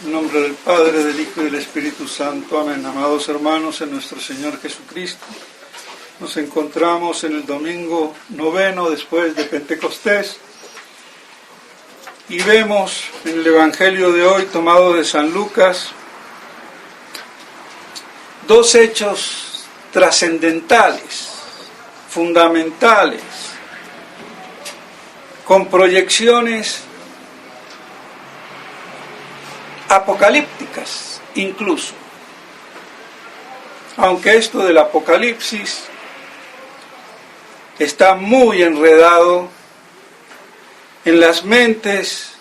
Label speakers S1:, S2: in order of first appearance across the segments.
S1: En nombre del Padre, del Hijo y del Espíritu Santo. Amén. Amados hermanos, en nuestro Señor Jesucristo, nos encontramos en el domingo 9 después de Pentecostés y vemos en el Evangelio de hoy, tomado de San Lucas, dos hechos trascendentales, fundamentales, con proyecciones apocalípticas incluso, aunque esto del Apocalipsis está muy enredado en las mentes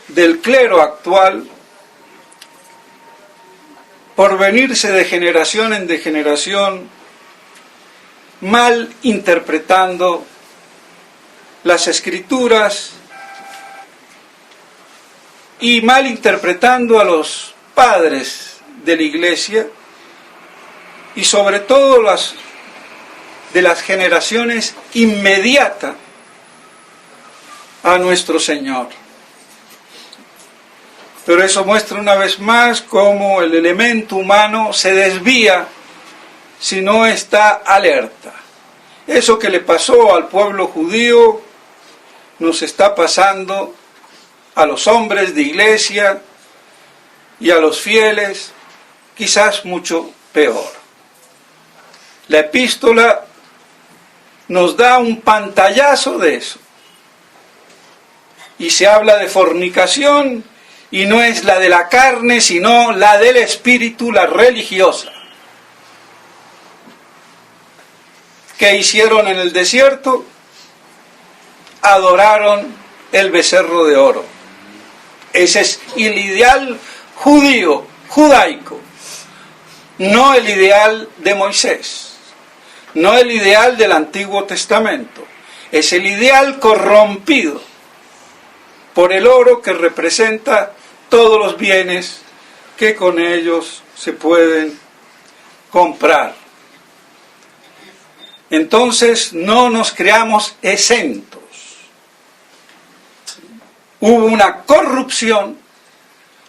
S1: del clero actual, por venirse de generación en generación mal interpretando las Escrituras y mal interpretando a los padres de la Iglesia y sobre todo de las generaciones inmediatas a nuestro Señor. Pero eso muestra una vez más cómo el elemento humano se desvía si no está alerta. Eso que le pasó al pueblo judío nos está pasando a los hombres de iglesia y a los fieles, quizás mucho peor. La epístola nos da un pantallazo de eso. Y se habla de fornicación, y no es la de la carne, sino la del espíritu, la religiosa. ¿Qué hicieron en el desierto? Adoraron el becerro de oro. Ese es el ideal judío, judaico, no el ideal de Moisés, no el ideal del Antiguo Testamento, es el ideal corrompido por el oro que representa todos los bienes que con ellos se pueden comprar. Entonces no nos creamos exentos. Hubo una corrupción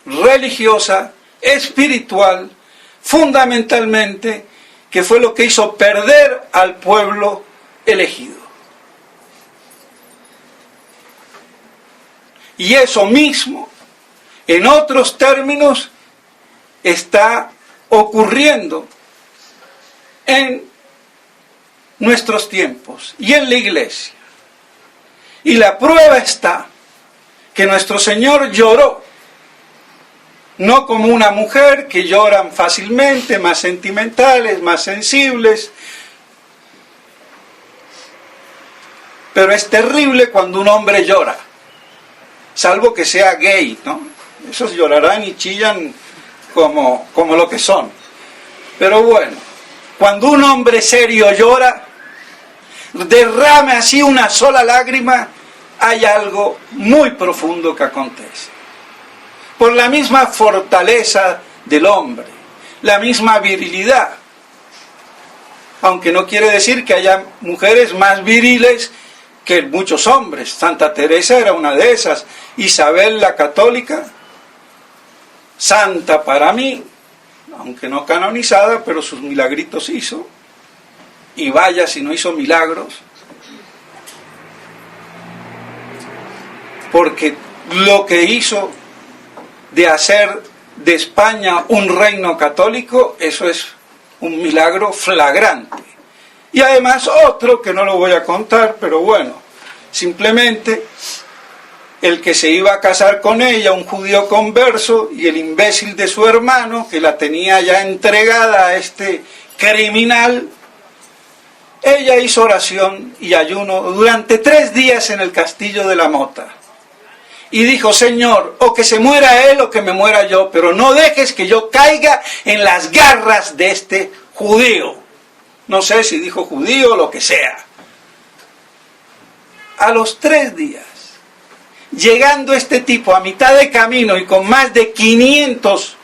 S1: religiosa, espiritual, fundamentalmente, que fue lo que hizo perder al pueblo elegido. Y eso mismo, en otros términos, está ocurriendo en nuestros tiempos y en la Iglesia. Y la prueba está que nuestro Señor lloró, no como una mujer que lloran fácilmente, más sentimentales, más sensibles, pero es terrible cuando un hombre llora, salvo que sea gay, ¿no? Esos llorarán y chillan como lo que son. Pero bueno, cuando un hombre serio llora, derrame así una sola lágrima, hay algo muy profundo que acontece. Por la misma fortaleza del hombre, la misma virilidad. Aunque no quiere decir que haya mujeres más viriles que muchos hombres. Santa Teresa era una de esas. Isabel la Católica, santa para mí, aunque no canonizada, pero sus milagritos hizo. Y vaya si no hizo milagros. Porque lo que hizo de hacer de España un reino católico, eso es un milagro flagrante. Y además otro que no lo voy a contar, pero bueno, simplemente el que se iba a casar con ella, un judío converso, y el imbécil de su hermano, que la tenía ya entregada a este criminal, ella hizo oración y ayuno durante 3 días en el castillo de la Mota. Y dijo: Señor, o que se muera él o que me muera yo, pero no dejes que yo caiga en las garras de este judío. No sé si dijo judío o lo que sea. A los 3 días, llegando este tipo a mitad de camino y con más de 500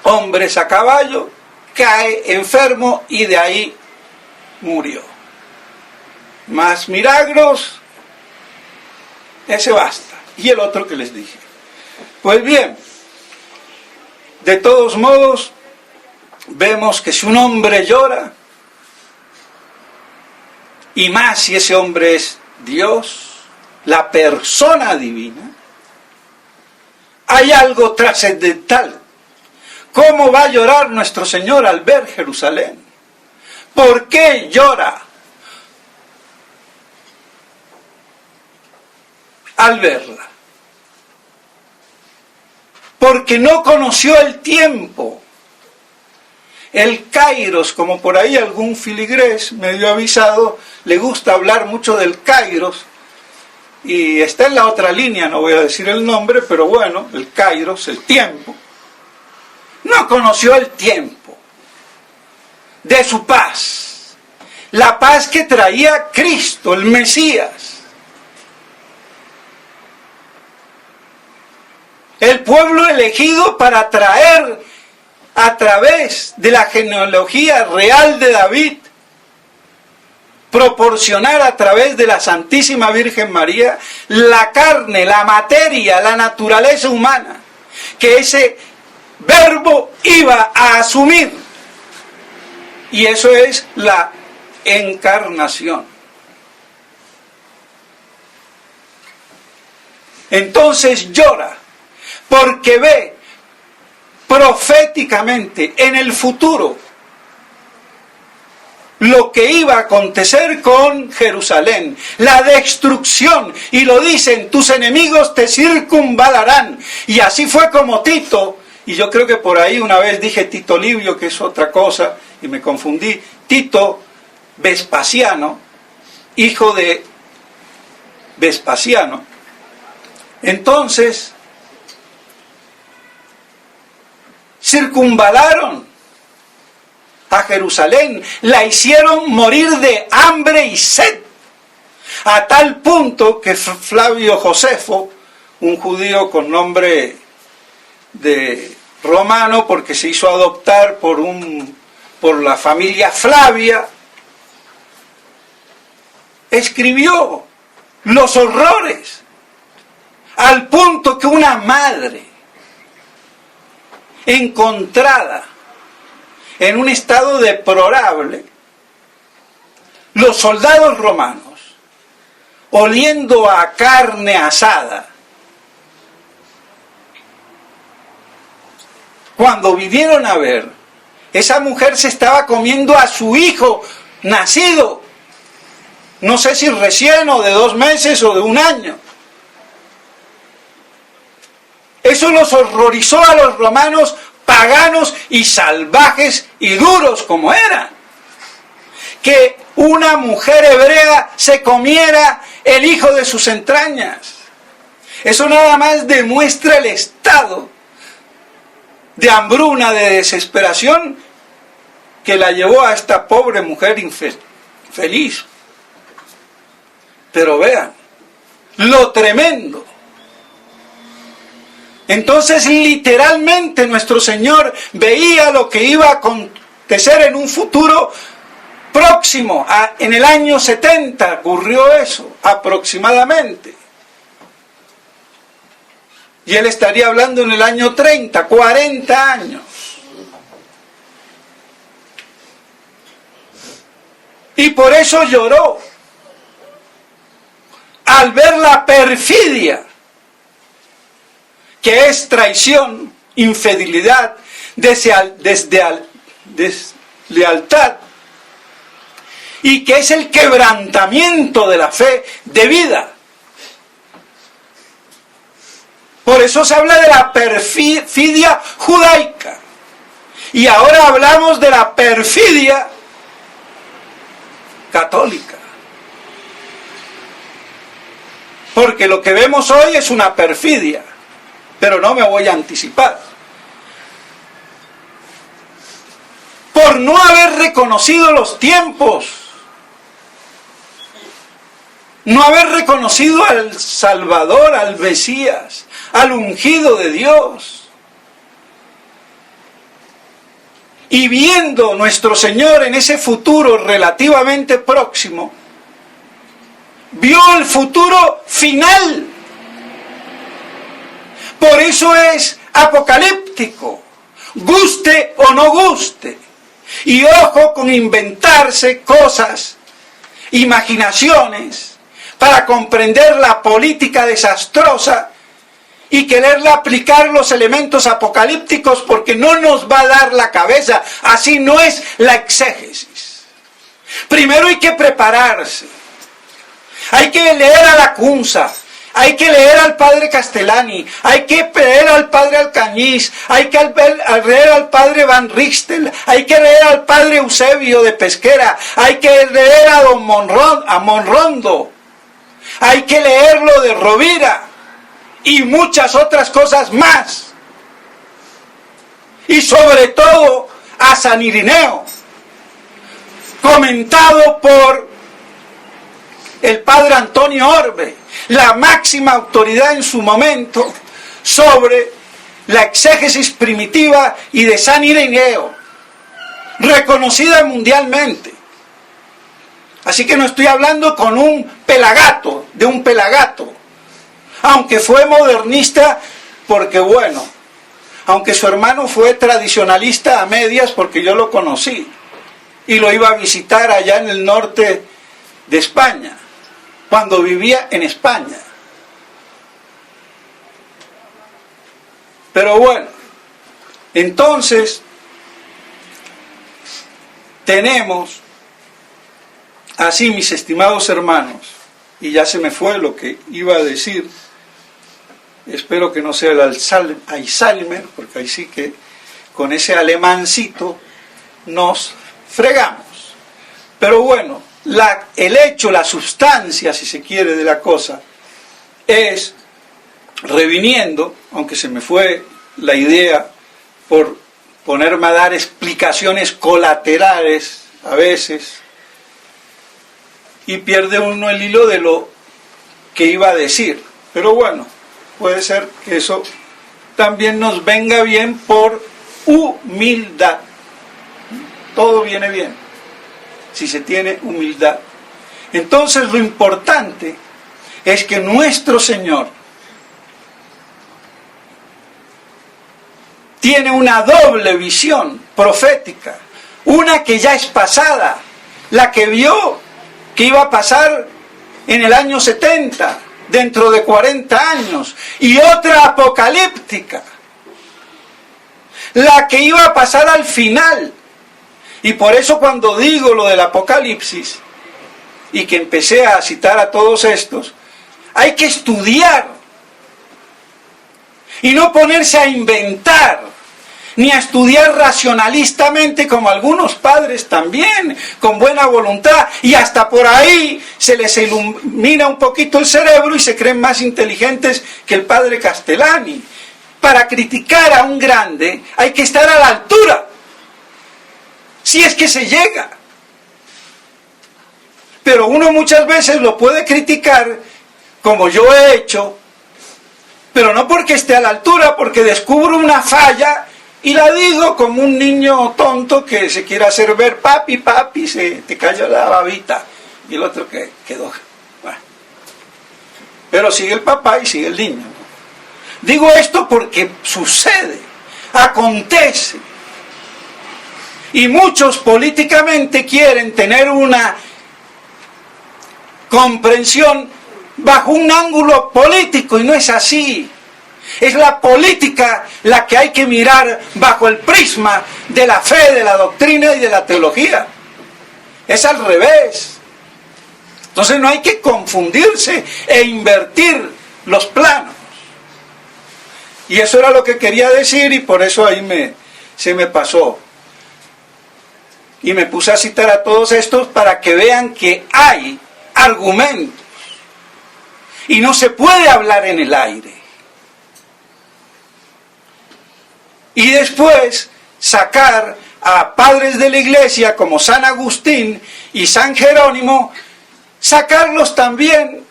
S1: hombres a caballo, cae enfermo y de ahí murió. Más milagros, ese basta. y el otro que les dije. Pues bien, de todos modos, vemos que si un hombre llora, y más si ese hombre es Dios, la persona divina, hay algo trascendental. ¿Cómo va a llorar nuestro Señor al ver Jerusalén? ¿Por qué llora al verla? Porque no conoció el tiempo. El Kairos, como por ahí algún filigrés medio avisado, le gusta hablar mucho del Kairos, y está en la otra línea, no voy a decir el nombre, pero bueno, el Kairos, el tiempo. No conoció el tiempo de su paz, la paz que traía Cristo, el Mesías. El pueblo elegido para traer a través de la genealogía real de David, proporcionar a través de la Santísima Virgen María la carne, la materia, la naturaleza humana, que ese verbo iba a asumir. Y eso es la encarnación. Entonces llora, porque ve proféticamente en el futuro lo que iba a acontecer con Jerusalén, la destrucción, y lo dicen, tus enemigos te circunvalarán. Y así fue como Tito, y yo creo que por ahí una vez dije Tito Livio, que es otra cosa, y me confundí, Tito Vespasiano, hijo de Vespasiano. Entonces, circunvalaron a Jerusalén, la hicieron morir de hambre y sed, a tal punto que Flavio Josefo, un judío con nombre de romano, porque se hizo adoptar por la familia Flavia, escribió los horrores, al punto que una madre encontrada en un estado deplorable, los soldados romanos, oliendo a carne asada, cuando vinieron a ver, esa mujer se estaba comiendo a su hijo nacido, no sé si recién o de 2 meses o de 1 año. Eso los horrorizó a los romanos, paganos y salvajes y duros como eran. Que una mujer hebrea se comiera el hijo de sus entrañas. Eso nada más demuestra el estado de hambruna, de desesperación que la llevó a esta pobre mujer infeliz. Pero vean, lo tremendo. Entonces, literalmente, nuestro Señor veía lo que iba a acontecer en un futuro próximo. En el año 70 ocurrió eso, aproximadamente. Y Él estaría hablando en el año 30, 40 años. Y por eso lloró, al ver la perfidia, que es traición, infidelidad, deslealtad, y que es el quebrantamiento de la fe de vida. Por eso se habla de la perfidia judaica, y ahora hablamos de la perfidia católica. Porque lo que vemos hoy es una perfidia, pero no me voy a anticipar. Por no haber reconocido los tiempos, no haber reconocido al Salvador, al Mesías, al ungido de Dios. Y viendo nuestro Señor en ese futuro relativamente próximo, vio el futuro final, Por eso es apocalíptico, guste o no guste. Y ojo con inventarse cosas, imaginaciones, para comprender la política desastrosa y quererle aplicar los elementos apocalípticos, porque no nos va a dar la cabeza. Así no es la exégesis. Primero hay que prepararse. Hay que leer a Lacunza, hay que leer al padre Castellani, hay que leer al padre Alcañiz, hay que leer al padre Van Ristel, hay que leer al padre Eusebio de Pesquera, hay que leer a don Monrondo, hay que leer lo de Rovira y muchas otras cosas más. Y sobre todo a San Irineo, comentado por el padre Antonio Orbe, la máxima autoridad en su momento sobre la exégesis primitiva y de San Ireneo, reconocida mundialmente. Así que no estoy hablando con un pelagato, de un pelagato, aunque fue modernista, porque bueno, aunque su hermano fue tradicionalista a medias, porque yo lo conocí y lo iba a visitar allá en el norte de España, cuando vivía en España. Pero bueno, entonces tenemos así, mis estimados hermanos, y ya se me fue lo que iba a decir, espero que no sea el Alzheimer, porque ahí sí que con ese alemancito nos fregamos. Pero bueno, el hecho, la sustancia, si se quiere, de la cosa, es, reviniendo, aunque se me fue la idea por ponerme a dar explicaciones colaterales a veces, y pierde uno el hilo de lo que iba a decir. Pero bueno, puede ser que eso también nos venga bien por humildad. Todo viene bien si se tiene humildad. Entonces lo importante es que nuestro Señor tiene una doble visión profética, una que ya es pasada, la que vio que iba a pasar en el año 70, dentro de 40 años, y otra apocalíptica, la que iba a pasar al final. Y por eso cuando digo lo del Apocalipsis, y que empecé a citar a todos estos, hay que estudiar, y no ponerse a inventar, ni a estudiar racionalistamente como algunos padres también, con buena voluntad, y hasta por ahí se les ilumina un poquito el cerebro y se creen más inteligentes que el padre Castellani. Para criticar a un grande hay que estar a la altura, si es que se llega. Pero uno muchas veces lo puede criticar, como yo he hecho, pero no porque esté a la altura, porque descubro una falla y la digo como un niño tonto que se quiere hacer ver, papi, papi, se te cayó la babita, y el otro que quedó. Bueno. Pero sigue el papá y sigue el niño, ¿no? Digo esto porque sucede, acontece, y muchos políticamente quieren tener una comprensión bajo un ángulo político, y no es así. Es la política la que hay que mirar bajo el prisma de la fe, de la doctrina y de la teología. Es al revés. Entonces no hay que confundirse e invertir los planos. Y eso era lo que quería decir, y por eso ahí se me pasó. Y me puse a citar a todos estos para que vean que hay argumentos. Y no se puede hablar en el aire. Y después sacar a padres de la iglesia como San Agustín y San Jerónimo, sacarlos también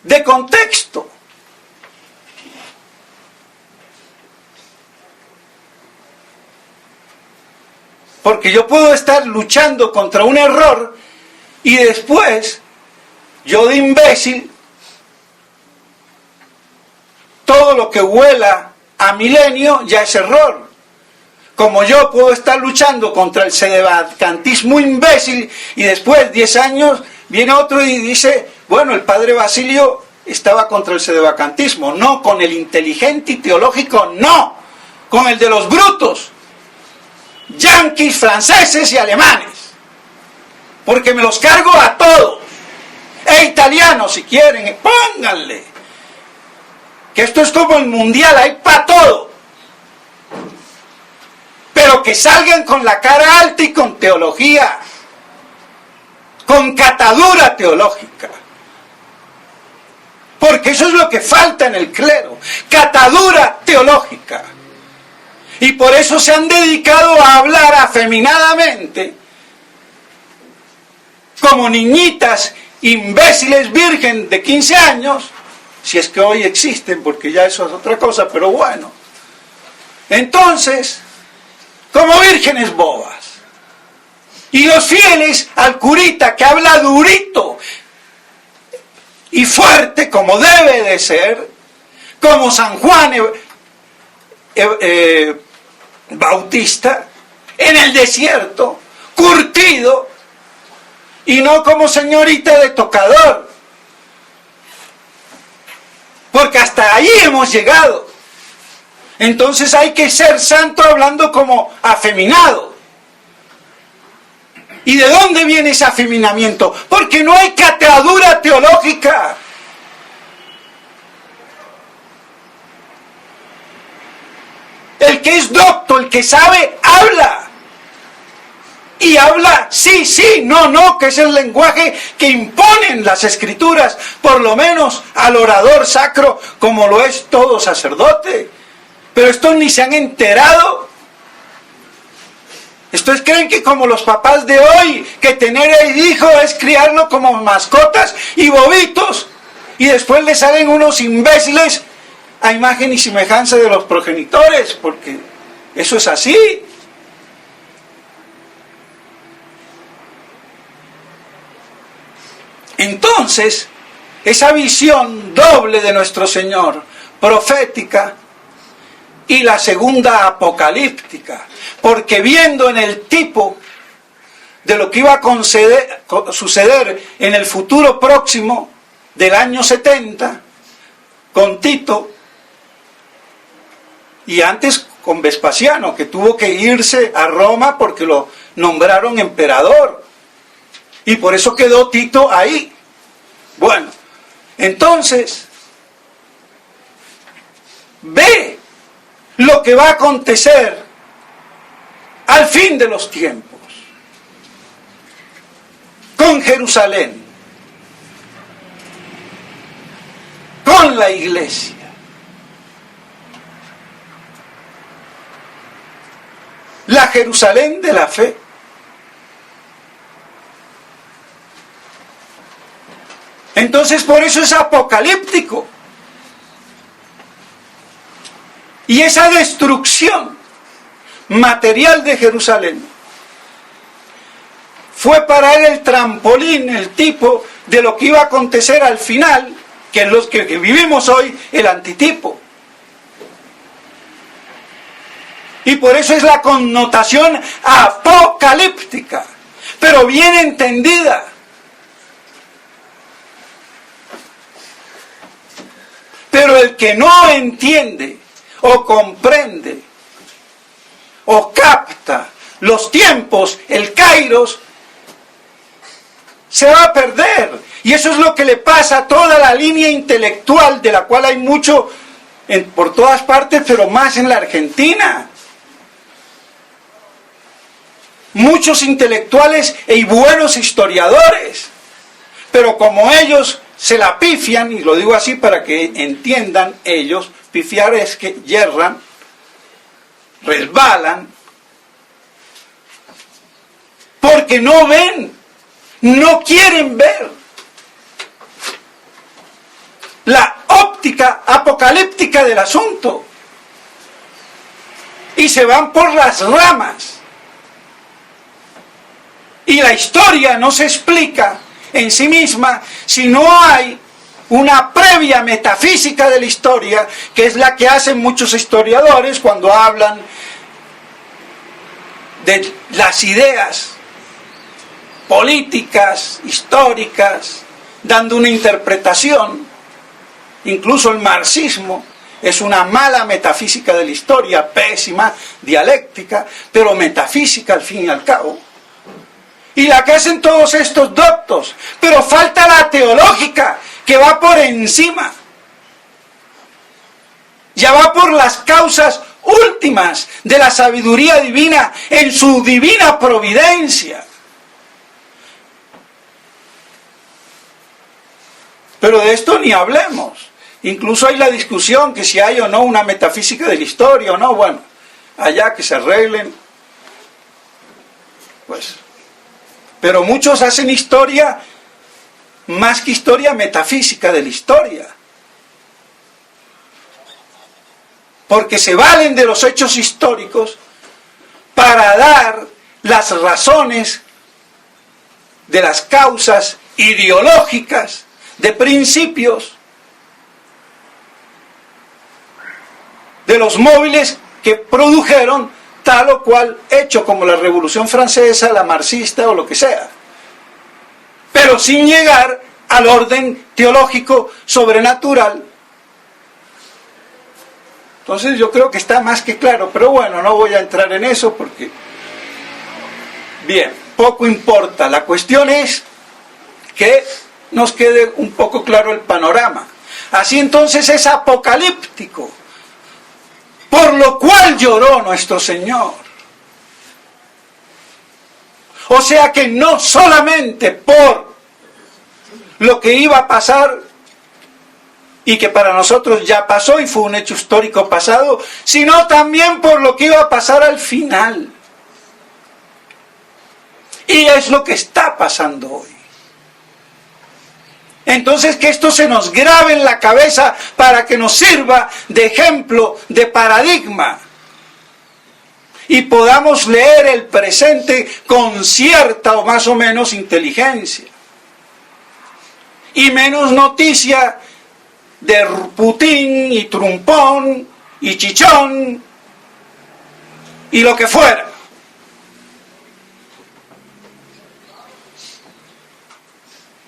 S1: de contexto. Porque yo puedo estar luchando contra un error y después, yo de imbécil, todo lo que huela a milenio ya es error. Como yo puedo estar luchando contra el sedevacantismo imbécil y después, 10 años, viene otro y dice, bueno, el padre Basilio estaba contra el sedevacantismo. No, con el inteligente y teológico, no. Con el de los brutos. Yanquis, franceses y alemanes. Porque me los cargo a todos. E italianos, si quieren, pónganle. Que esto es como el mundial, hay para todo. Pero que salgan con la cara alta y con teología, con catadura teológica. Porque eso es lo que falta en el clero, catadura teológica. Y por eso se han dedicado a hablar afeminadamente, como niñitas imbéciles virgen de 15 años, si es que hoy existen, porque ya eso es otra cosa, pero bueno. Entonces, como vírgenes bobas. Y los fieles al curita que habla durito y fuerte como debe de ser, como San Juan Bautista, en el desierto, curtido, y no como señorita de tocador. Porque hasta ahí hemos llegado. Entonces hay que ser santo hablando como afeminado. ¿Y de dónde viene ese afeminamiento? Porque no hay catadura teológica. El que es docto, el que sabe, habla. Y habla sí, sí, no, no, que es el lenguaje que imponen las escrituras, por lo menos al orador sacro, como lo es todo sacerdote. Pero estos ni se han enterado. Estos creen que como los papás de hoy, que tener el hijo es criarlo como mascotas y bobitos, y después le salen unos imbéciles a imagen y semejanza de los progenitores, porque eso es así. Entonces, esa visión doble de nuestro Señor, profética, y la segunda apocalíptica, porque viendo en el tipo de lo que iba a suceder en el futuro próximo del año 70, con Tito, y antes con Vespasiano, que tuvo que irse a Roma porque lo nombraron emperador, y por eso quedó Tito ahí. Bueno, entonces, ve lo que va a acontecer al fin de los tiempos con Jerusalén, con la iglesia. La Jerusalén de la fe. Entonces por eso es apocalíptico. Y esa destrucción material de Jerusalén fue para él el trampolín, el tipo de lo que iba a acontecer al final, que es los que vivimos hoy, el antitipo. Y por eso es la connotación apocalíptica, pero bien entendida. Pero el que no entiende o comprende o capta los tiempos, el kairos, se va a perder. Y eso es lo que le pasa a toda la línea intelectual, de la cual hay mucho por todas partes, pero más en la Argentina. Muchos intelectuales y buenos historiadores, pero como ellos se la pifian, y lo digo así para que entiendan ellos, pifiar es que yerran, resbalan, porque no ven, no quieren ver la óptica apocalíptica del asunto, y se van por las ramas. Y la historia no se explica en sí misma si no hay una previa metafísica de la historia, que es la que hacen muchos historiadores cuando hablan de las ideas políticas, históricas, dando una interpretación. Incluso el marxismo es una mala metafísica de la historia, pésima, dialéctica, pero metafísica al fin y al cabo. Y la que hacen todos estos doctos, pero falta la teológica, que va por encima. Ya va por las causas últimas de la sabiduría divina en su divina providencia. Pero de esto ni hablemos. Incluso hay la discusión que si hay o no una metafísica de la historia o no. Bueno, allá que se arreglen. Pues. Pero muchos hacen historia, más que historia, metafísica de la historia. Porque se valen de los hechos históricos para dar las razones de las causas ideológicas, de principios, de los móviles que produjeron tal o cual hecho, como la Revolución Francesa, la marxista o lo que sea, pero sin llegar al orden teológico sobrenatural. Entonces yo creo que está más que claro, pero bueno, no voy a entrar en eso porque, bien, poco importa. La cuestión es que nos quede un poco claro el panorama. Así entonces es apocalíptico, por lo cual lloró nuestro Señor. O sea que no solamente por lo que iba a pasar, y que para nosotros ya pasó y fue un hecho histórico pasado, sino también por lo que iba a pasar al final. Y es lo que está pasando hoy. Entonces que esto se nos grabe en la cabeza para que nos sirva de ejemplo, de paradigma, y podamos leer el presente con cierta o más o menos inteligencia, y menos noticia de Putin y Trumpón y Chichón y lo que fuera.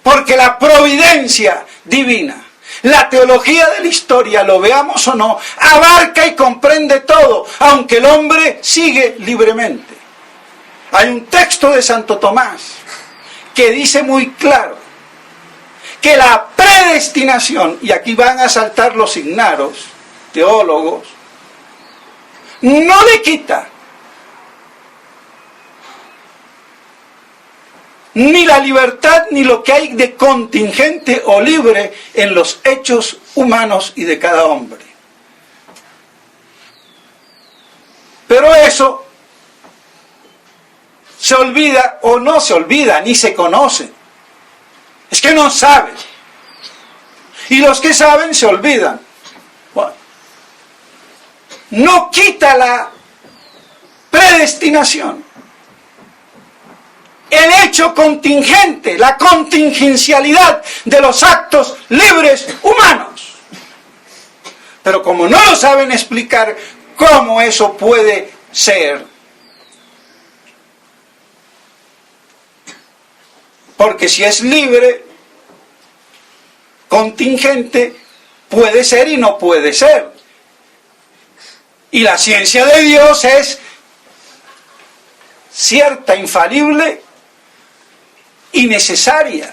S1: Porque la providencia divina, la teología de la historia, lo veamos o no, abarca y comprende todo, aunque el hombre sigue libremente. Hay un texto de Santo Tomás que dice muy claro que la predestinación, y aquí van a saltar los ignaros, teólogos, no le quita ni la libertad ni lo que hay de contingente o libre en los hechos humanos y de cada hombre. Pero eso se olvida o no se olvida, ni se conoce. Es que no saben. Y los que saben se olvidan. Bueno, no quita la predestinación, el hecho contingente, la contingencialidad de los actos libres humanos. Pero como no lo saben explicar cómo eso puede ser, porque si es libre, contingente, puede ser y no puede ser. Y la ciencia de Dios es cierta, infalible y necesaria.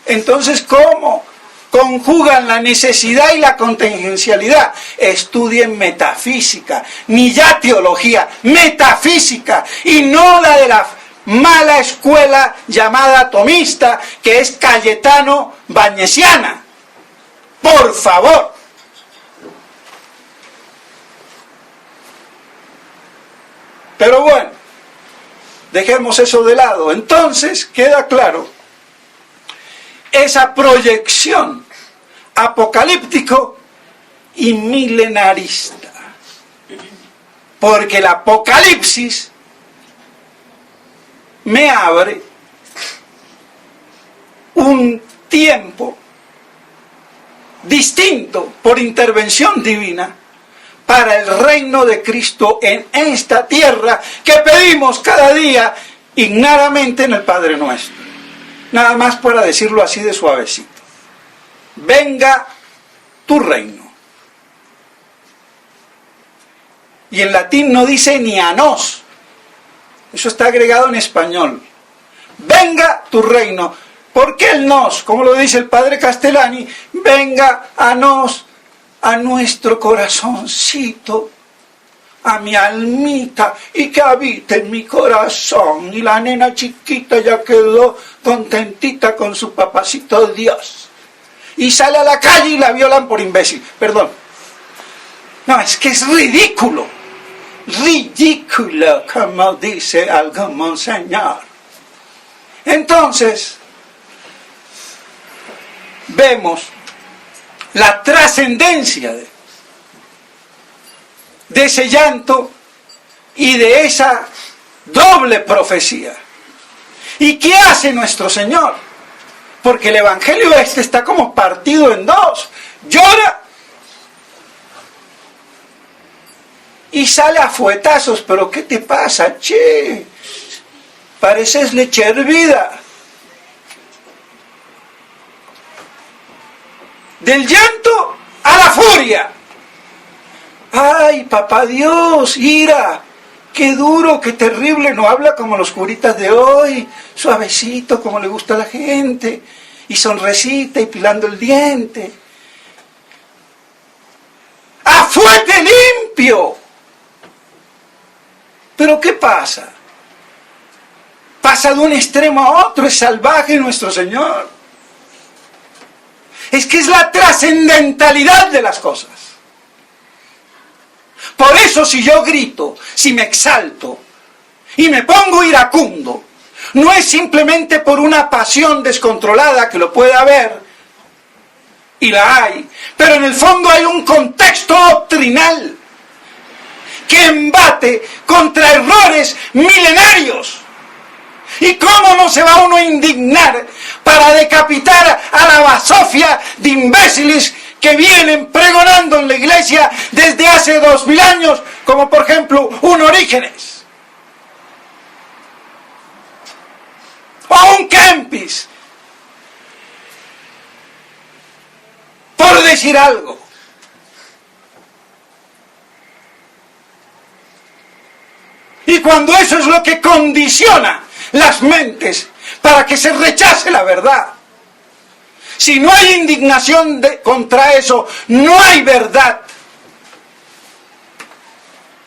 S1: Entonces, ¿cómo conjugan la necesidad y la contingencialidad? Estudien metafísica, ni ya teología, metafísica, y no la de la mala escuela llamada atomista, que es cayetano-bañesiana. Por favor. Pero bueno, dejemos eso de lado. Entonces queda claro esa proyección apocalíptico y milenarista, porque el Apocalipsis me abre un tiempo distinto por intervención divina para el reino de Cristo en esta tierra que pedimos cada día ignaramente en el Padre Nuestro. Nada más para decirlo así de suavecito. Venga tu reino. Y en latín no dice ni a nos. Eso está agregado en español. Venga tu reino. ¿Por qué el nos? Como lo dice el padre Castellani, venga a nos, a nuestro corazoncito, a mi almita, y que habite en mi corazón. Y la nena chiquita ya quedó contentita con su papacito Dios. Y sale a la calle y la violan por imbécil. Perdón. No, es que es ridículo. Ridículo, como dice algún monseñor. Entonces, vemos la trascendencia de ese llanto y de esa doble profecía. ¿Y qué hace nuestro Señor? Porque el Evangelio está como partido en dos. Llora y sale a fuetazos. ¿Pero qué te pasa, che? Pareces leche hervida. Del llanto a la furia. ¡Ay, papá Dios, ira! ¡Qué duro, qué terrible! No habla como los curitas de hoy, suavecito, como le gusta a la gente, y sonrisita y pilando el diente. ¡A fuete limpio! ¿Pero qué pasa? Pasa de un extremo a otro, es salvaje nuestro Señor. Es que es la trascendentalidad de las cosas. Por eso si yo grito, si me exalto y me pongo iracundo, no es simplemente por una pasión descontrolada, que lo puede haber, y la hay, pero en el fondo hay un contexto doctrinal que embate contra errores milenarios. ¿Y cómo no se va uno a indignar para decapitar a la basofia de imbéciles que vienen pregonando en la iglesia desde hace 2000 años, como por ejemplo un Orígenes? O un Kempis, por decir algo. Y cuando eso es lo que condiciona las mentes para que se rechace la verdad, si no hay indignación contra eso, no hay verdad.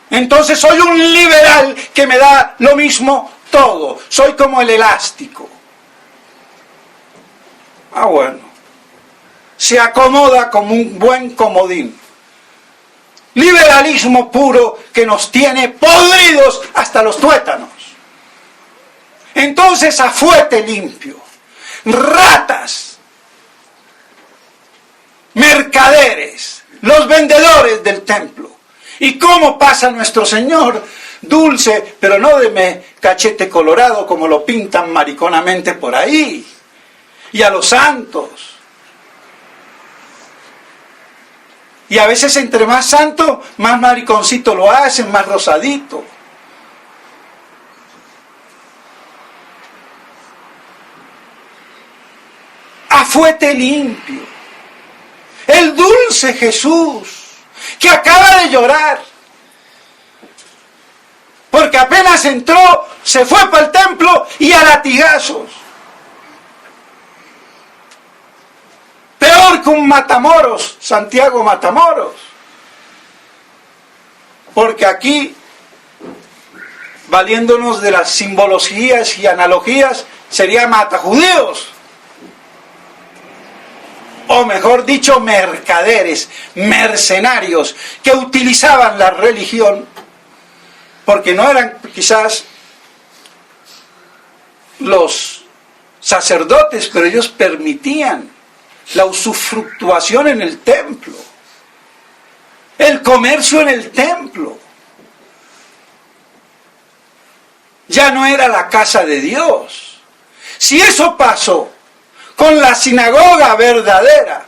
S1: Entonces soy un liberal que me da lo mismo todo. Soy como el elástico. Ah, bueno. Se acomoda como un buen comodín. Liberalismo puro que nos tiene podridos hasta los tuétanos. Entonces, a fuete limpio. Ratas. Mercaderes. Los vendedores del templo. ¿Y cómo pasa nuestro Señor? Dulce, pero no de cachete colorado como lo pintan mariconamente por ahí. Y a los santos. Y a veces entre más santo, más mariconcito lo hacen, más rosadito. A fuete limpio. El dulce Jesús, que acaba de llorar. Porque apenas entró, se fue para el templo y a latigazos. Peor que un Matamoros, Santiago Matamoros. Porque aquí, valiéndonos de las simbologías y analogías, sería matajudíos. O mejor dicho, mercaderes, mercenarios, que utilizaban la religión, porque no eran quizás los sacerdotes, pero ellos permitían la usufructuación en el templo, el comercio en el templo. Ya no era la casa de Dios. Si eso pasó con la sinagoga verdadera,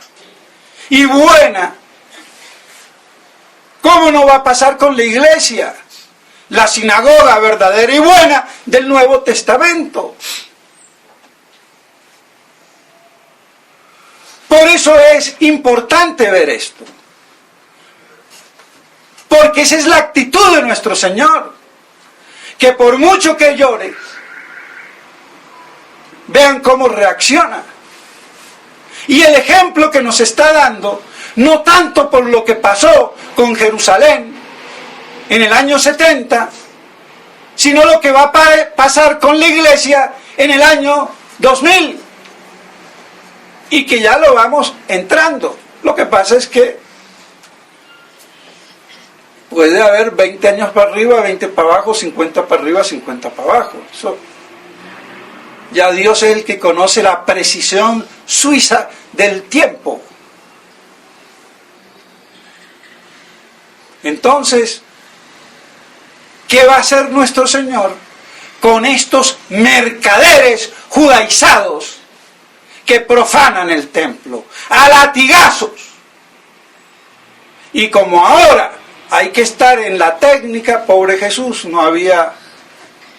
S1: y buena. ¿Cómo no va a pasar con la iglesia? La sinagoga verdadera y buena del Nuevo Testamento. Por eso es importante ver esto. Porque esa es la actitud de nuestro Señor. Que por mucho que llore, vean cómo reacciona. Y el ejemplo que nos está dando, no tanto por lo que pasó con Jerusalén en el año 70, sino lo que va a pasar con la iglesia en el año 2000. Y que ya lo vamos entrando. Lo que pasa es que puede haber 20 años para arriba, 20 para abajo, 50 para arriba, 50 para abajo. Eso, ya Dios es el que conoce la precisión suiza del tiempo. Entonces, ¿qué va a hacer nuestro Señor con estos mercaderes judaizados que profanan el templo a latigazos? Y como ahora hay que estar en la técnica, pobre Jesús, no había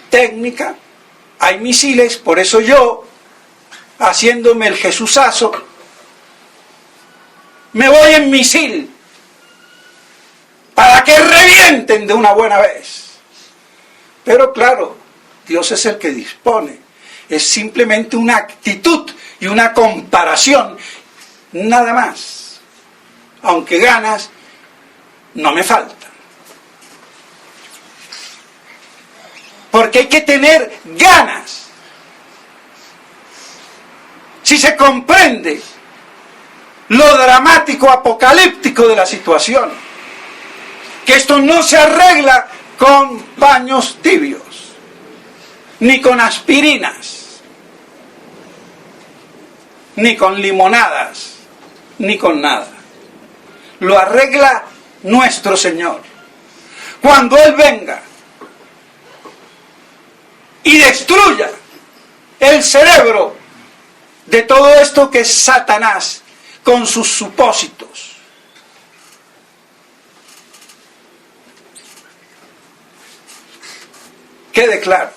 S1: técnica, hay misiles, por eso yo, haciéndome el Jesusazo, me voy en misil, para que revienten de una buena vez. Pero claro, Dios es el que dispone, es simplemente una actitud y una comparación, nada más. Aunque ganas no me faltan. Porque hay que tener ganas. Si se comprende lo dramático, apocalíptico de la situación, que esto no se arregla con baños tibios, ni con aspirinas, ni con limonadas, ni con nada. Lo arregla nuestro Señor. Cuando Él venga y destruya el cerebro de todo esto que es Satanás con sus supósitos. Quede claro.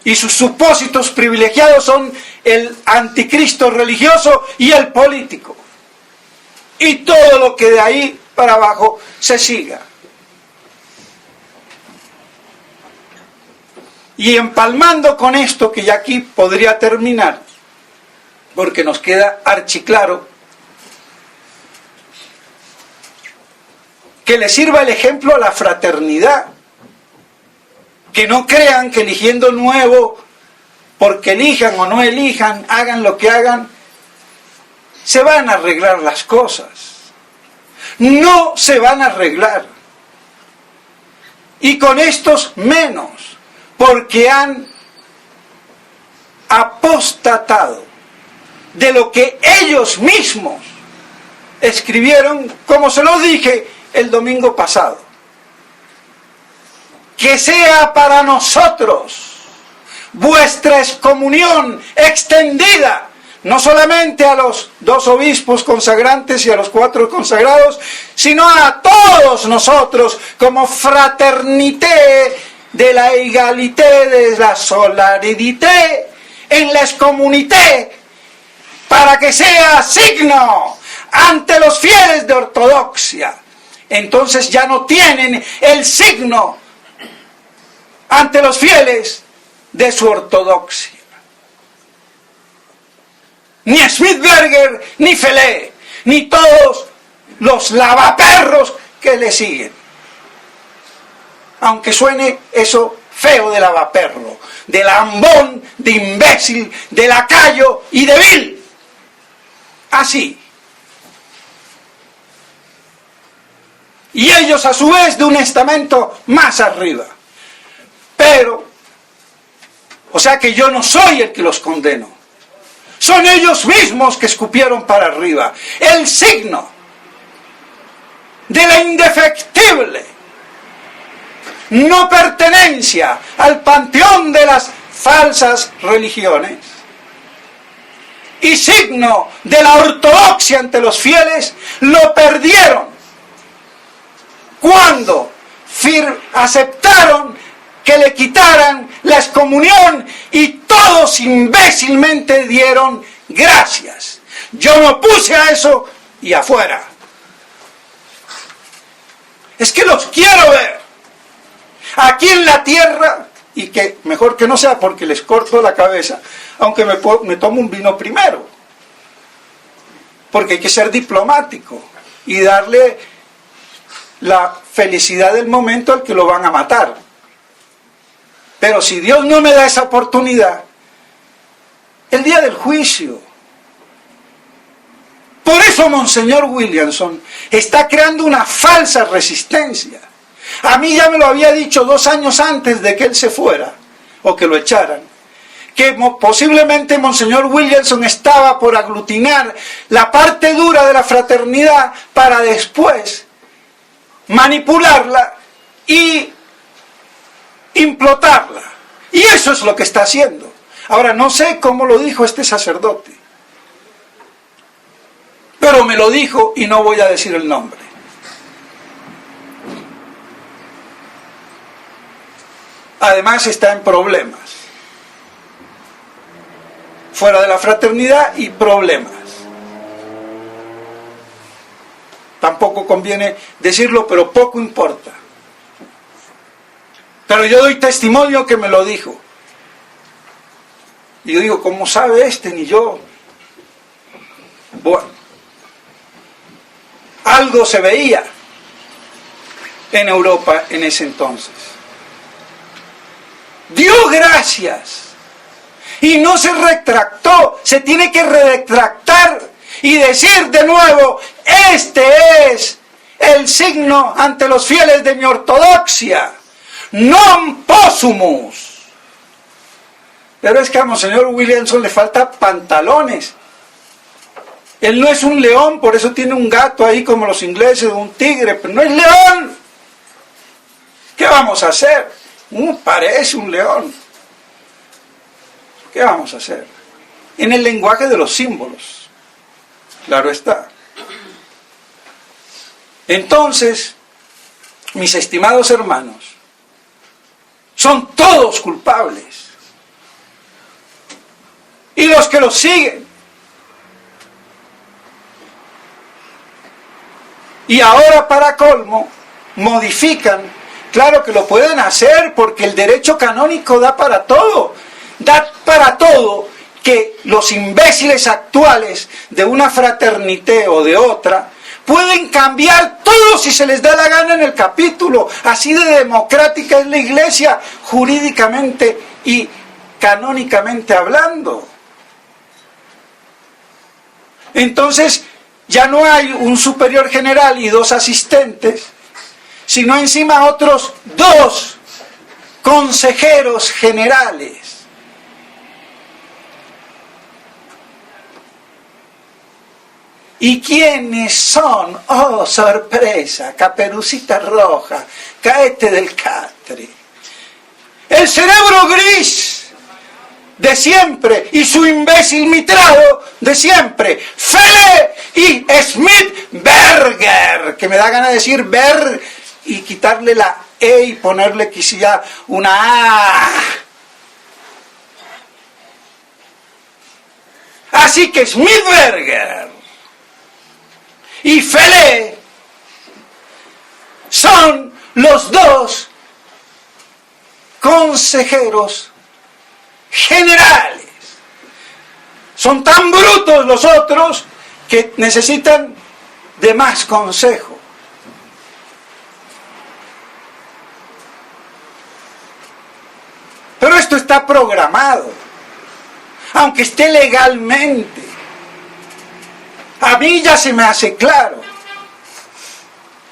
S1: Y sus supósitos privilegiados son el anticristo religioso y el político. Y todo lo que de ahí para abajo se siga. Y empalmando con esto, que ya aquí podría terminar, porque nos queda archiclaro, que le sirva el ejemplo a la fraternidad. Que no crean que eligiendo nuevo, porque elijan o no elijan, hagan lo que hagan, se van a arreglar las cosas. No se van a arreglar. Y con estos menos, porque han apostatado de lo que ellos mismos escribieron, como se lo dije el domingo pasado. Que sea para nosotros vuestra excomunión extendida, no solamente a los 2 obispos consagrantes y a los 4 consagrados, sino a todos nosotros como fraternité de la égalité, de la solidarité, en la excomunité, para que sea signo ante los fieles de ortodoxia. Entonces ya no tienen el signo ante los fieles de su ortodoxia. Ni Schmittberger, ni Felé, ni todos los lavaperros que le siguen. Aunque suene eso feo de lavaperro, de lambón, de imbécil, de lacayo y de vil. Así. Y ellos a su vez de un estamento más arriba. Pero, o sea que yo no soy el que los condeno. Son ellos mismos que escupieron para arriba. El signo de la indefectible no pertenencia al panteón de las falsas religiones y signo de la ortodoxia ante los fieles, lo perdieron cuando aceptaron que le quitaran la excomunión y todos imbécilmente dieron gracias. Yo me opuse a eso y afuera. Es que los quiero ver aquí en la tierra, y que mejor que no sea porque les corto la cabeza, aunque me tomo un vino primero, porque hay que ser diplomático y darle la felicidad del momento al que lo van a matar. Pero si Dios no me da esa oportunidad, el día del juicio. Por eso Monseñor Williamson está creando una falsa resistencia. A mí ya me lo había dicho 2 años antes de que él se fuera, o que lo echaran, que posiblemente Monseñor Williamson estaba por aglutinar la parte dura de la fraternidad para después manipularla y implotarla. Y eso es lo que está haciendo. Ahora, no sé cómo lo dijo este sacerdote, pero me lo dijo y no voy a decir el nombre. Además está en problemas. Fuera de la fraternidad y problemas. Tampoco conviene decirlo, pero poco importa. Pero yo doy testimonio que me lo dijo. Y yo digo, ¿cómo sabe este? Ni yo. Bueno. Algo se veía en Europa en ese entonces. Dio gracias y no se retractó. Se tiene que retractar y decir de nuevo: este es el signo ante los fieles de mi ortodoxia, non possumus. Pero es que a Monseñor Williamson le falta pantalones. Él no es un león, por eso tiene un gato ahí como los ingleses, un tigre, pero no es león. ¿Qué vamos a hacer? Parece un león. ¿Qué vamos a hacer? En el lenguaje de los símbolos. Claro está. Entonces, mis estimados hermanos, son todos culpables. Y los que los siguen. Y ahora, para colmo, modifican. Claro que lo pueden hacer porque el derecho canónico da para todo. Da para todo que los imbéciles actuales de una fraternité o de otra pueden cambiar todo si se les da la gana en el capítulo. Así de democrática es la Iglesia, jurídicamente y canónicamente hablando. Entonces, ya no hay un superior general y 2 asistentes, sino encima otros 2 consejeros generales. ¿Y quiénes son? ¡Oh, sorpresa! Caperucita Roja, caete del catre. El cerebro gris de siempre y su imbécil mitrado de siempre, Fele y Smith-Berger, que me da ganas de decir ver y quitarle la E y ponerle quizá una A. Así que Smith-Berger y Fele son los 2 consejeros generales. Son tan brutos los otros que necesitan de más consejo. Pero esto está programado, aunque esté legalmente. A mí ya se me hace claro.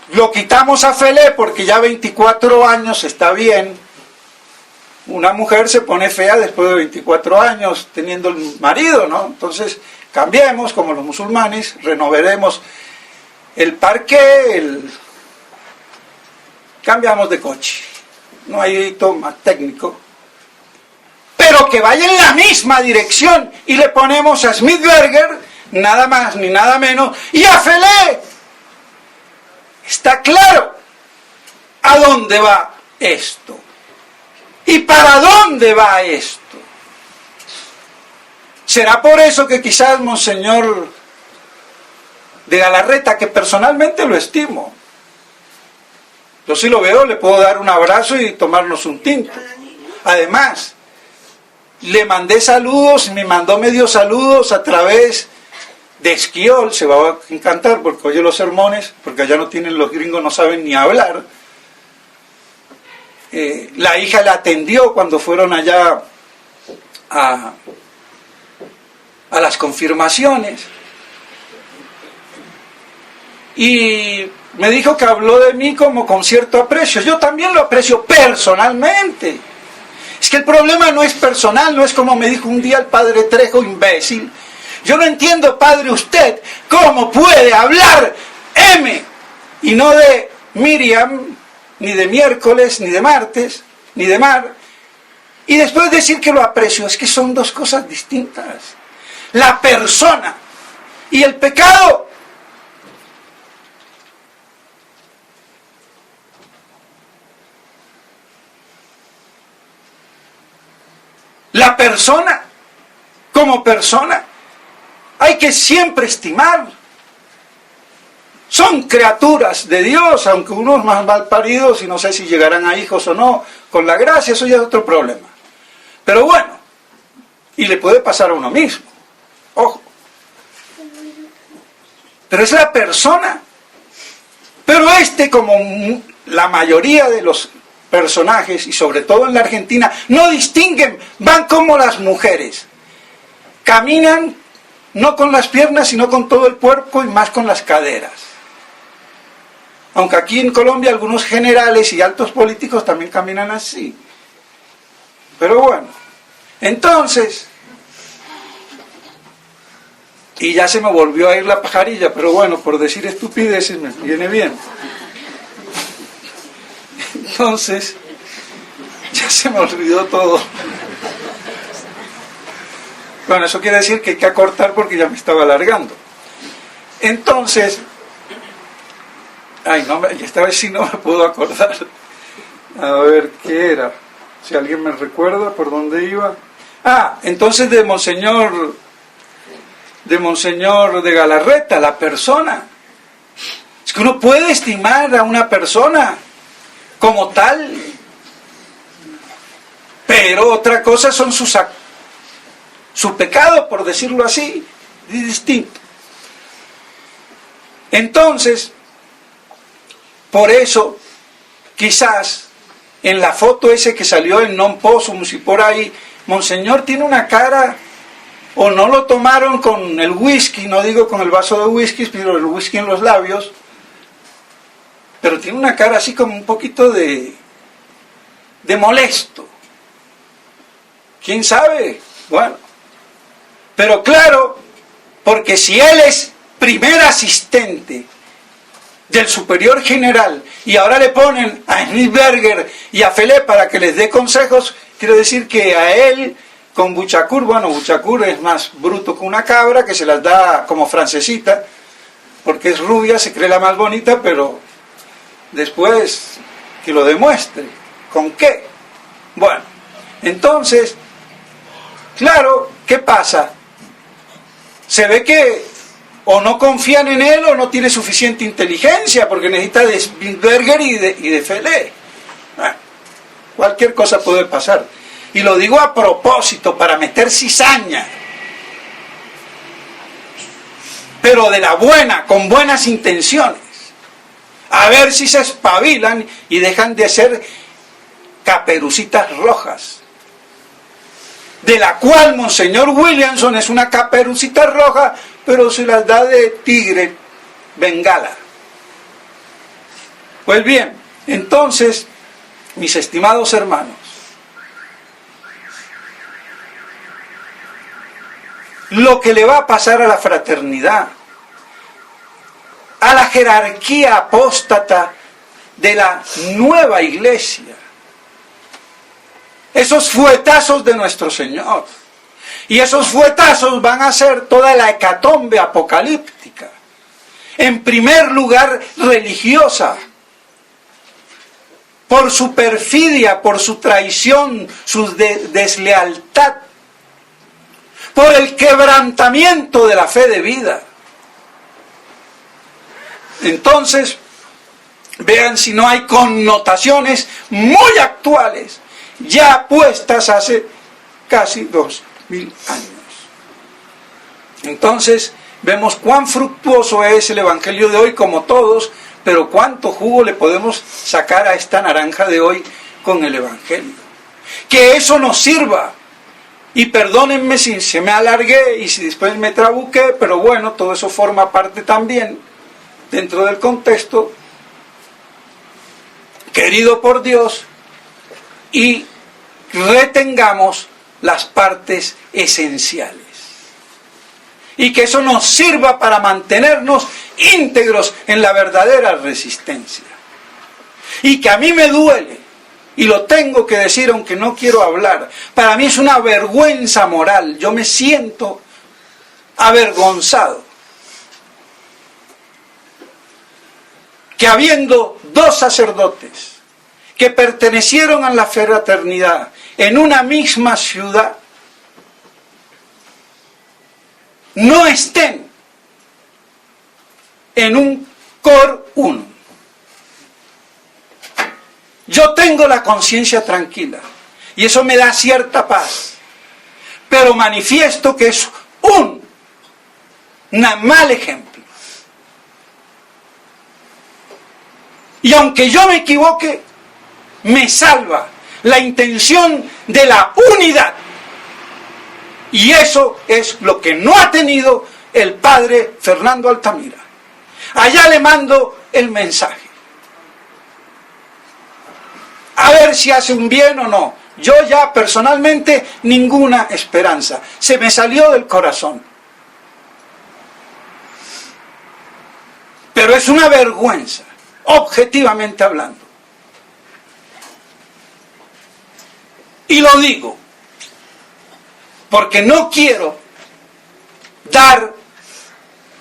S1: Lo quitamos a Fele porque ya 24 años está bien. Una mujer se pone fea después de 24 años teniendo el marido, ¿no? Entonces, cambiemos como los musulmanes, renovaremos el parqué, cambiamos de coche. No hay hito más técnico. Pero o que vaya en la misma dirección, y le ponemos a Smithberger, nada más ni nada menos, y a Felé. Está claro a dónde va esto. ¿Y para dónde va esto? Será por eso que quizás Monseñor de Galarreta, que personalmente lo estimo, yo si lo veo le puedo dar un abrazo y tomarnos un tinto. Además, le mandé saludos, me mandó medio saludos a través de Esquiol, se va a encantar porque oye los sermones, porque allá no tienen, los gringos no saben ni hablar. La hija la atendió cuando fueron allá a las confirmaciones. Y me dijo que habló de mí como con cierto aprecio. Yo también lo aprecio personalmente. Es que el problema no es personal, no es como me dijo un día el padre Trejo, imbécil. Yo no entiendo, padre, usted, cómo puede hablar M y no de Miriam, ni de miércoles, ni de martes, ni de mar, y después decir que lo aprecio. Es que son dos cosas distintas. La persona y el pecado. La persona, como persona, hay que siempre estimar. Son criaturas de Dios, aunque unos más mal paridos, y no sé si llegarán a hijos o no, con la gracia, eso ya es otro problema. Pero bueno, y le puede pasar a uno mismo, ojo. Pero es la persona. Pero como la mayoría de los personajes, y sobre todo en la Argentina, no distinguen, van como las mujeres. Caminan no con las piernas, sino con todo el cuerpo y más con las caderas. Aunque aquí en Colombia algunos generales y altos políticos también caminan así. Pero bueno, entonces, y ya se me volvió a ir la pajarilla, pero bueno, por decir estupideces me viene bien. Entonces, ya se me olvidó todo. Bueno, eso quiere decir que hay que acortar porque ya me estaba alargando. Entonces, esta vez sí no me puedo acordar. A ver, ¿qué era? Si alguien me recuerda por dónde iba. Entonces de Monseñor de Galarreta, la persona. Es que uno puede estimar a una persona como tal, pero otra cosa son su pecado, por decirlo así, es distinto. Entonces, por eso, quizás, en la foto ese que salió en Non Possum, y por ahí, Monseñor tiene una cara, o no lo tomaron con el whisky, no digo con el vaso de whisky, pero el whisky en los labios, pero tiene una cara así como un poquito de molesto. ¿Quién sabe? Bueno, pero claro, porque si él es primer asistente del superior general y ahora le ponen a Smithberger y a Felé para que les dé consejos, quiero decir que a él con Buchacur, bueno, Buchacur es más bruto que una cabra, que se las da como francesita, porque es rubia, se cree la más bonita, pero después que lo demuestre. ¿Con qué? Bueno, entonces, claro, ¿qué pasa? Se ve que o no confían en él o no tiene suficiente inteligencia, porque necesita de Smithberger y de Felé. Bueno, cualquier cosa puede pasar. Y lo digo a propósito, para meter cizaña. Pero de la buena, con buenas intenciones. A ver si se espabilan y dejan de ser caperucitas rojas. De la cual Monseñor Williamson es una caperucita roja, pero se las da de tigre bengala. Pues bien, entonces, mis estimados hermanos, lo que le va a pasar a la fraternidad, a la jerarquía apóstata de la nueva iglesia, esos fuetazos de nuestro Señor. Y esos fuetazos van a ser toda la hecatombe apocalíptica. En primer lugar, religiosa. Por su perfidia, por su traición, su deslealtad. Por el quebrantamiento de la fe de vida. Entonces, vean si no hay connotaciones muy actuales, ya puestas hace casi 2000 años. Entonces, vemos cuán fructuoso es el Evangelio de hoy, como todos, pero cuánto jugo le podemos sacar a esta naranja de hoy con el Evangelio. Que eso nos sirva. Y perdónenme si se me alargué y si después me trabuqué, pero bueno, todo eso forma parte también, dentro del contexto, querido por Dios, y retengamos las partes esenciales. Y que eso nos sirva para mantenernos íntegros en la verdadera resistencia. Y que a mí me duele, y lo tengo que decir aunque no quiero hablar, para mí es una vergüenza moral, yo me siento avergonzado. Que habiendo dos sacerdotes que pertenecieron a la fraternidad en una misma ciudad, no estén en un cor uno. Yo tengo la conciencia tranquila y eso me da cierta paz, pero manifiesto que es un mal ejemplo. Y aunque yo me equivoque, me salva la intención de la unidad. Y eso es lo que no ha tenido el padre Fernando Altamira. Allá le mando el mensaje. A ver si hace un bien o no. Yo ya personalmente ninguna esperanza. Se me salió del corazón. Pero es una vergüenza, objetivamente hablando. Y lo digo porque no quiero dar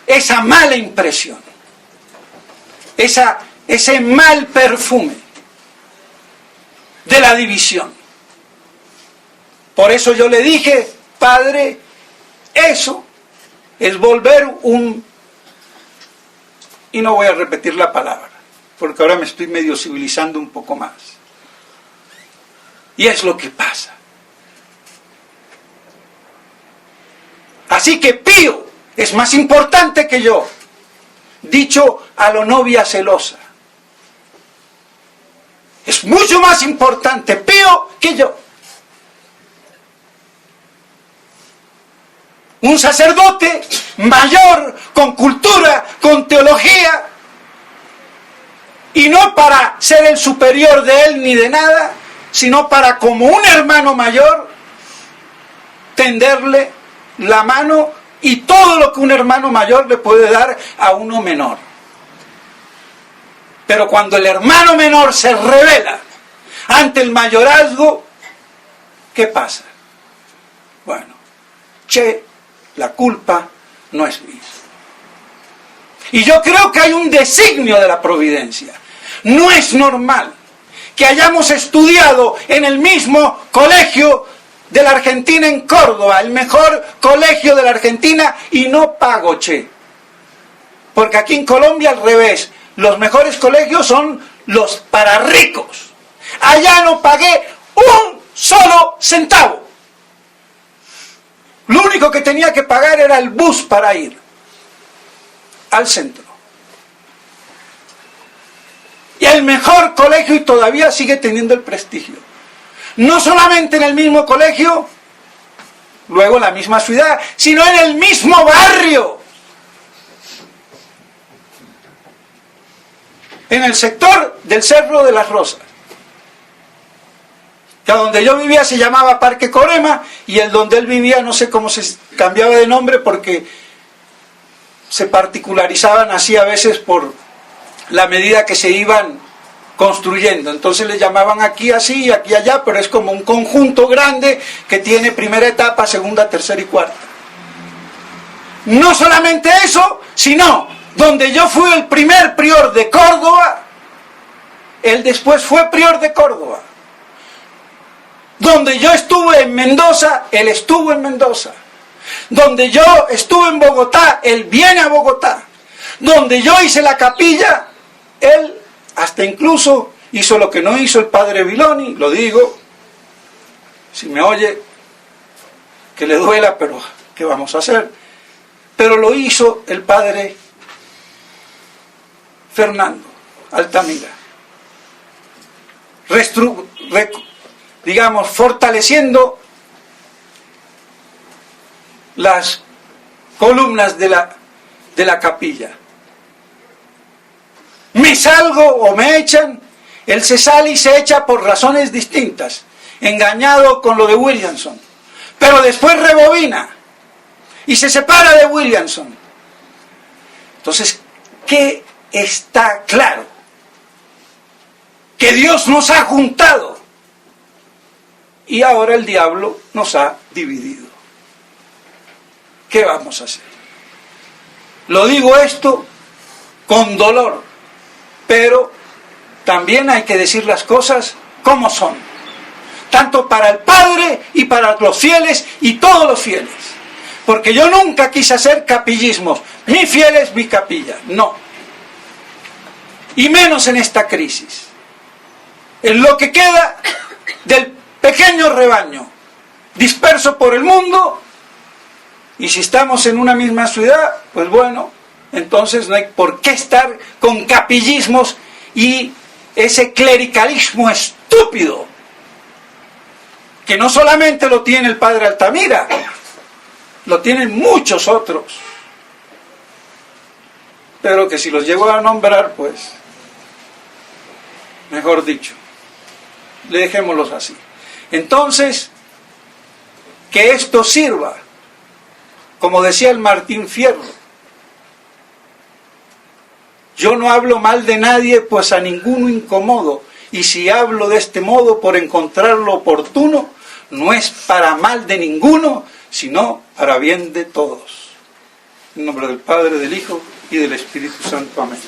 S1: esa mala impresión, ese mal perfume de la división. Por eso yo le dije, padre, eso es volver y no voy a repetir la palabra, porque ahora me estoy medio civilizando un poco más. Y es lo que pasa. Así que Pío es más importante que yo, dicho a lo novia celosa. Es mucho más importante Pío que yo. Un sacerdote mayor, con cultura, con teología, y no para ser el superior de él ni de nada, sino para, como un hermano mayor, tenderle la mano y todo lo que un hermano mayor le puede dar a uno menor. Pero cuando el hermano menor se revela ante el mayorazgo, ¿qué pasa? Bueno, la culpa no es mía. Y yo creo que hay un designio de la providencia. No es normal que hayamos estudiado en el mismo colegio de la Argentina en Córdoba, el mejor colegio de la Argentina, y no pago, porque aquí en Colombia al revés, los mejores colegios son los para ricos. Allá no pagué un solo centavo. Lo único que tenía que pagar era el bus para ir al centro. Y el mejor colegio, y todavía sigue teniendo el prestigio. No solamente en el mismo colegio, luego en la misma ciudad, sino en el mismo barrio. En el sector del Cerro de las Rosas. Que donde yo vivía se llamaba Parque Corema, y el donde él vivía no sé cómo se cambiaba de nombre, porque se particularizaban así a veces por la medida que se iban construyendo. Entonces le llamaban aquí así y aquí allá, pero es como un conjunto grande que tiene primera etapa, segunda, tercera y cuarta. No solamente eso, sino donde yo fui el primer prior de Córdoba, él después fue prior de Córdoba. Donde yo estuve en Mendoza, él estuvo en Mendoza. Donde yo estuve en Bogotá, él viene a Bogotá. Donde yo hice la capilla, él hasta incluso hizo lo que no hizo el padre Viloni, lo digo, si me oye, que le duela, pero ¿qué vamos a hacer? Pero lo hizo el padre Fernando Altamira, digamos, fortaleciendo las columnas de la capilla. Me salgo o me echan, él se sale y se echa por razones distintas, engañado con lo de Williamson, pero después rebobina y se separa de Williamson. Entonces, ¿qué está claro? Que Dios nos ha juntado y ahora el diablo nos ha dividido. ¿Qué vamos a hacer? Lo digo esto con dolor, pero también hay que decir las cosas como son, tanto para el Padre y para los fieles y todos los fieles, porque yo nunca quise hacer capillismos, mi fiel es mi capilla, no, y menos en esta crisis, en lo que queda del pequeño rebaño disperso por el mundo. Y si estamos en una misma ciudad, pues bueno, entonces no hay por qué estar con capillismos y ese clericalismo estúpido, que no solamente lo tiene el padre Altamira, lo tienen muchos otros, pero que si los llego a nombrar, pues, mejor dicho, dejémoslos así. Entonces, que esto sirva, como decía el Martín Fierro, yo no hablo mal de nadie, pues a ninguno incomodo, y si hablo de este modo por encontrarlo oportuno, no es para mal de ninguno, sino para bien de todos. En nombre del Padre, del Hijo y del Espíritu Santo. Amén.